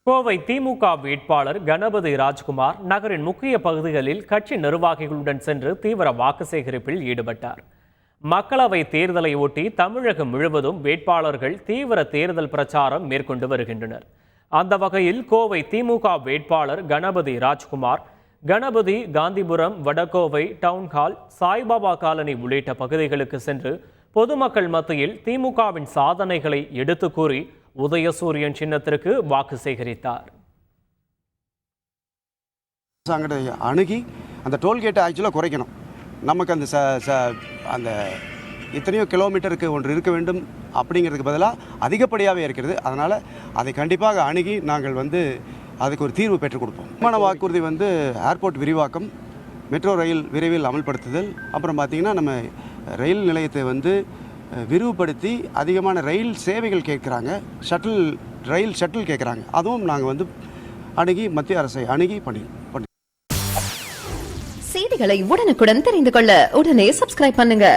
கோவை திமுக வேட்பாளர் கணபதி ராஜ்குமார் நகரின் முக்கிய பகுதிகளில் கட்சி நிர்வாகிகளுடன் சென்று தீவிர வாக்கு சேகரிப்பில் ஈடுபட்டார். மக்களவை தேர்தலை ஒட்டி தமிழகம் முழுவதும் வேட்பாளர்கள் தீவிர தேர்தல் பிரச்சாரம் மேற்கொண்டு வருகின்றனர். அந்த வகையில் கோவை திமுக வேட்பாளர் கணபதி ராஜ்குமார் கணபதி, காந்திபுரம், வடகோவை, டவுன்ஹால், சாய்பாபா காலனி உள்ளிட்ட பகுதிகளுக்கு சென்று பொதுமக்கள் மத்தியில் திமுகவின் சாதனைகளை எடுத்து கூறி உதயசூரியன் சின்னத்திற்கு வாக்கு சேகரித்தார். அணுகி அந்த டோல்கேட்டை ஆக்சுவலாக குறைக்கணும். நமக்கு அந்த எத்தனையோ கிலோமீட்டருக்கு ஒன்று இருக்க வேண்டும் அப்படிங்கிறதுக்கு பதிலாக அதிகப்படியாகவே இருக்கிறது. அதனால் அதை கண்டிப்பாக அணுகி நாங்கள் அதுக்கு ஒரு தீர்வு பெற்றுக் கொடுப்போம். விமான வாக்குறுதி ஏர்போர்ட் விரிவாக்கம், மெட்ரோ ரயில் விரைவில் அமல்படுத்துதல், அப்புறம் பார்த்திங்கன்னா நம்ம ரயில் நிலையத்தை விரிவுபடுத்தி அதிகமான ரயில் சேவைகள் கேட்குறாங்க, ரயில் ஷட்டில் கேட்குறாங்க. அதுவும் நாங்கள் அணுகி மத்திய அரசை அணுகி பண்ணி செய்திகளை உடனுக்குடன் தெரிந்து கொள்ள உடனே சப்ஸ்கிரைப் பண்ணுங்க.